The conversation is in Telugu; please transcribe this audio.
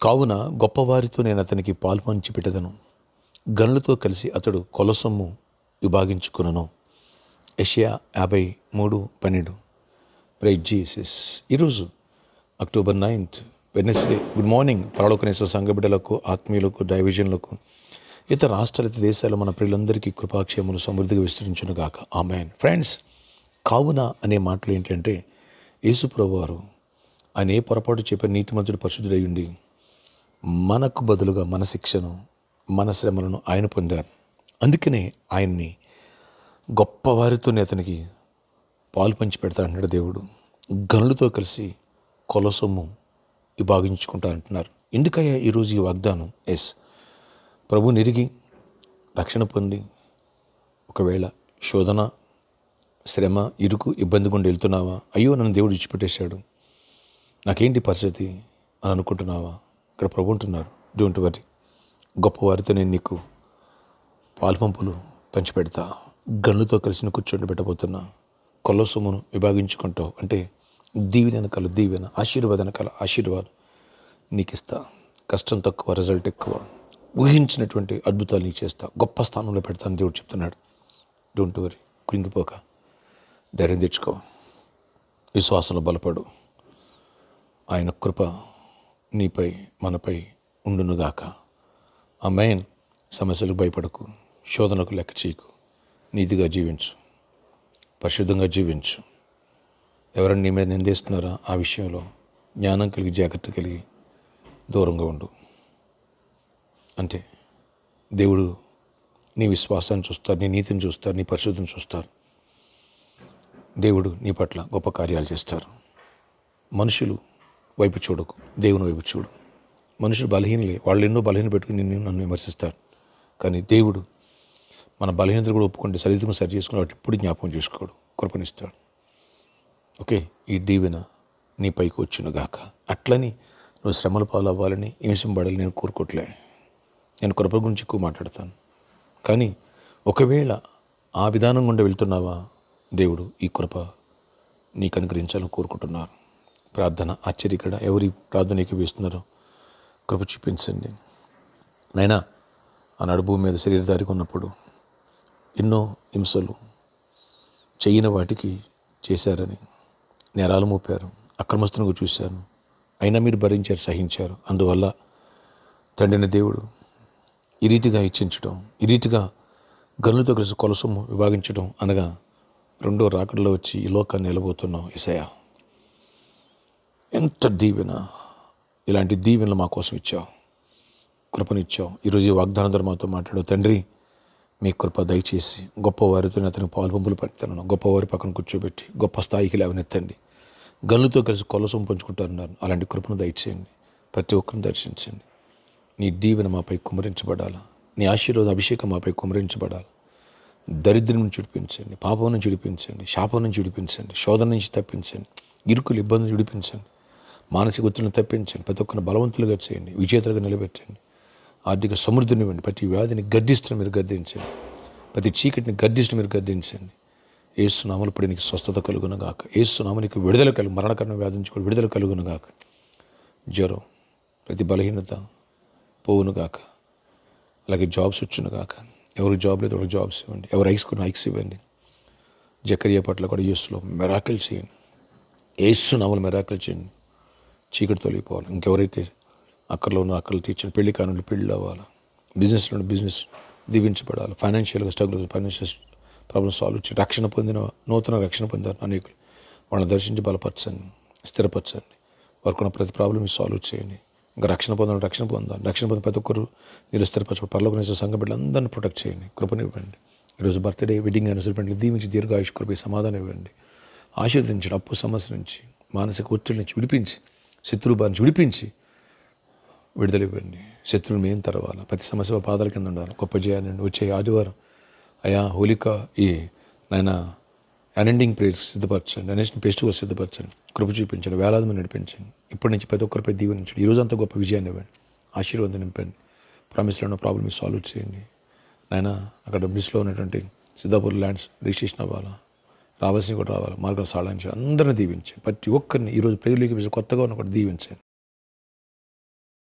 కావున గొప్పవారితో నేను అతనికి పాలు పంచిపెట్టెదను, గనులతో కలిసి అతడు కొలసొమ్ము విభాగించుకొనును. యెషయా 53:12. Praise Jesus. ఈరోజు October 9th Wednesday. Good morning పరలోకనేశ్వర సంఘ బిడ్డలకు, ఆత్మీయులకు, దైవజనులకు, ఇతర రాష్ట్రాల, ఇతర దేశాల మన ప్రియులందరికీ కృపాక్షేమలు సమృద్ధిగా విస్తరించును గాక. ఆమేన్. ఫ్రెండ్స్, కావున అనే మాటలు ఏంటంటే, యేసు ప్రభువారు ఆయన ఏ పొరపాటు చెప్పిన నీతిమంతుడు పరిశుద్ధుడై ఉండి మనకు బదులుగా మన శిక్షను, మన శ్రమలను ఆయన పొందారు. అందుకనే ఆయన్ని గొప్పవారితోనే అతనికి పాలు పంచి పెడతాడంటున్నాడు దేవుడు. గనులతో కలిసి కొలసొమ్ము విభాగించుకుంటారంటున్నారు. ఎందుకయ్యా ఈరోజు ఈ వాగ్దానం? ప్రభువుని ఎరిగి రక్షణ పొంది ఒకవేళ శోధన, శ్రమ, ఇరుకు, ఇబ్బంది గుండా వెళ్తున్నావా? అయ్యో, నన్ను దేవుడు విడిచిపెట్టేశాడు, నాకేంటి పరిస్థితి అని అనుకుంటున్నావా? ఇక్కడ ప్రభు అంటున్నారు, డోంట్ వరీ, గొప్పవారితో నేను నీకు పాల్పంపులు పంచిపెడతా, గనులతో కలిసి కూర్చొని పెట్టబోతున్నా, కొలసొమ్మును విభాగించుకుంటావు అంటే దీవెన వెనకాల దీవెన, ఆశీర్వాదం వెనకాల ఆశీర్వాదం నీకు ఇస్తా. కష్టం తక్కువ, రిజల్ట్ ఎక్కువ, ఊహించినటువంటి అద్భుతాలు నీకు చేస్తా, గొప్ప స్థానంలో పెడతాను దేవుడు చెప్తున్నాడు. డోంట్ వరీ, కృంగిపోక ధైర్యం తెచ్చుకో, విశ్వాసంలో బలపడు. ఆయన కృప నీపై, మనపై ఉండునుగాక. ఆమేన్. సమస్యలకు భయపడకు, శోధనకు లెక్క చేయకు, నీతిగా జీవించు, పరిశుద్ధంగా జీవించు. ఎవరైనా నీ మీద నిందేస్తున్నారా? ఆ విషయంలో జ్ఞానం కలిగి, జాగ్రత్త కలిగి దూరంగా ఉండు. అంటే దేవుడు నీ విశ్వాసాన్ని చూస్తారు, నీ నీతిని చూస్తారు, నీ పరిశుద్ధం చూస్తారు. దేవుడు నీ పట్ల గొప్ప కార్యాలు చేస్తారు. మనుషులు వైపు చూడకు, దేవుని వైపు చూడు. మనుషులు బలహీనలే, వాళ్ళు ఎన్నో బలహీన పెట్టుకుని నన్ను విమర్శిస్తారు. కానీ దేవుడు మన బలహీనతలు కూడా ఒప్పుకుంటే సరిదిద్దుకుని సరి చేసుకుని వాటి ఇప్పుడు జ్ఞాపకం చేసుకోడు, కృపనిస్తాడు. ఓకే, ఈ దీవెన నీ పైకి వచ్చునుగాక. అట్లని నువ్వు శ్రమల పాలు అవ్వాలని, హింసింపడాలని నేను కోరుకోవట్లే. నేను కృప గురించి ఎక్కువ మాట్లాడతాను. కానీ ఒకవేళ ఆ విధానం గుండా వెళ్తున్నావా, దేవుడు ఈ కృప నీకు అనుగ్రహించాలని కోరుకుంటున్నారు. ప్రార్థన ఆశ్చర్యకర. ఎవరి ప్రార్థన నీకు వేస్తున్నారో కృప చూపించండి నైనా. ఆనాడు భూమి మీద శరీరధారిగా ఉన్నప్పుడు ఎన్నో హింసలు చేయని వాటికి చేశారని నేరాలు మోపారు, అక్రమస్తునిగా చూశారు. అయినా మీరు భరించారు, సహించారు. అందువల్ల తండ్రిని దేవుడు ఈ రీతిగా హెచ్చించడం, ఈ రీతిగా గనులతో కలిసి కొలసొమ్ము విభాగించడం అనగా రెండో రాకడలో వచ్చి ఈ లోకాన్ని నిలబోతున్నాం. యేసయ్యా, ఎంత దీవెన! ఇలాంటి దీవెనలు మా కోసం ఇచ్చావు, కృపనిచ్చావు. ఈరోజు ఈ వాగ్దానం ద్వారా మాతో మాట్లాడావు. తండ్రి, మీ కృప దయచేసి గొప్పవారితో అతనికి పాలు పంపులు పెడతాను, గొప్పవారి పక్కన కూర్చోబెట్టి గొప్ప స్థాయికి లేవనెత్తండి. గనులతో కలిసి కొలసొమ్ము పంచుకుంటారన్నారు. అలాంటి కృపను దయచేయండి, ప్రతి ఒక్కరిని దర్శించండి. నీ దీవెన మాపై కుమరించబడాలా, నీ ఆశీర్వాద అభిషేకం మాపై కుమరించబడాలి. దరిద్రం నుంచి విడిపించండి, పాపం నుంచి విడిపించండి, శాపం నుంచి విడిపించండి, శోధన నుంచి తప్పించండి, ఇరుకులు ఇబ్బందులు విడిపించండి, మానసిక ఒత్తిడిని తప్పించండి, ప్రతి ఒక్కరిని బలవంతులుగా చేయండి, విజేతలుగా నిలబెట్టండి, ఆర్థిక సమృద్ధినివ్వండి. ప్రతి వ్యాధిని గద్దిస్తున్న మీరు గద్దించండి, ప్రతి చీకటిని గద్దిస్తున్న మీరు గద్దించండి. యేసు నామములో పడి నీకు స్వస్థత కలుగునుగాక. యేసు నామములో నీకు విడుదల మరణకరణ వ్యాధి నుంచి కూడా విడుదల కలుగునుగాక. జ్వరం, ప్రతి బలహీనత పోవునుగాక. అలాగే జాబ్స్ వచ్చునుగాక. ఎవరికి జాబ్ లేదు ఎవరికి జాబ్స్ ఇవ్వండి, ఎవరు ఐక్స్ ఇవ్వండి. జకరియా పట్ల కూడా యేసులో మెరాకిల్ చేయండి. యేసు నామములో మెరాకిల్ చేయండి. చీకటి తొలగిపోవాలి. ఇంకెవరైతే అక్కర్లో ఉన్న అక్కర్లు తీర్చండి. పెళ్లి కానుండి పెళ్ళి అవ్వాలి, బిజినెస్లో బిజినెస్ దీవించబడాలి, ఫైనాన్షియల్గా స్ట్రగుల్, ఫైనాన్షియల్ ప్రాబ్లమ్స్ సాల్వ్ చేయండి. రక్షణ పొందిన, నూతన రక్షణ పొందారు అనేకులు, వాళ్ళని దర్శించి బలపరచండి, స్థిరపరచండి. వారికి ఉన్న ప్రతి ప్రాబ్లమ్ సాల్వ్ చేయండి. ఇంకా రక్షణ పొందాలి, రక్షణ పొందిన ప్రతి ఒక్కరు మీరు స్థిరపరచు. పరలోకనేశ్వర సంఘ బిడ్డలందరినీ ప్రొటెక్ట్ చేయండి, కృపనివ్వండి. ఈరోజు బర్త్డే, వెడ్డింగ్ యానివర్సరీ దీవించి దీర్ఘాయుష్ కృప, సమాధానం ఇవ్వండి. ఆశీర్వదించండి. అప్పు సమస్య నుంచి, మానసిక ఒత్తిడి నుంచి విడిపించి, శత్రువు బారి నుంచి విడిపించి విడుదల ఇవ్వండి. శత్రువుని మేము తెరవాలి, ప్రతి సమస్య పాదాల కింద ఉండాలి. గొప్ప చేయాలండి. వచ్చే ఆదివారం అయా హోలిక ఈ నాయన అనెండింగ్ ప్రేయర్స్ సిద్ధపరచండి, అనేసిన ఫెస్టివల్స్ సిద్ధపరచండి, కృప చూపించండి, వేలాది మంది నడిపించండి. ఇప్పటి నుంచి ప్రతి ఒక్కరిపై దీవెనించండి. ఈరోజు అంతా గొప్ప విజయాన్ని ఇవ్వండి, ఆశీర్వాదం నింపండి. ప్రామిస్లో ఉన్న ప్రాబ్లమ్ సాల్వ్ చేయండి నాయన. అక్కడ మిస్లో ఉన్నటువంటి సిద్ధాపూర్ ల్యాండ్స్ రిజిస్ట్రేషన్ అవ్వాలా, రావాల్సినవి కూడా రావాలి, మార్గాలు సాధించి అందరినీ దీవించండి. ప్రతి ఒక్కరిని ఈరోజు ప్రేయర్లోకి కొత్తగా ఉన్న కూడా దీవించండి.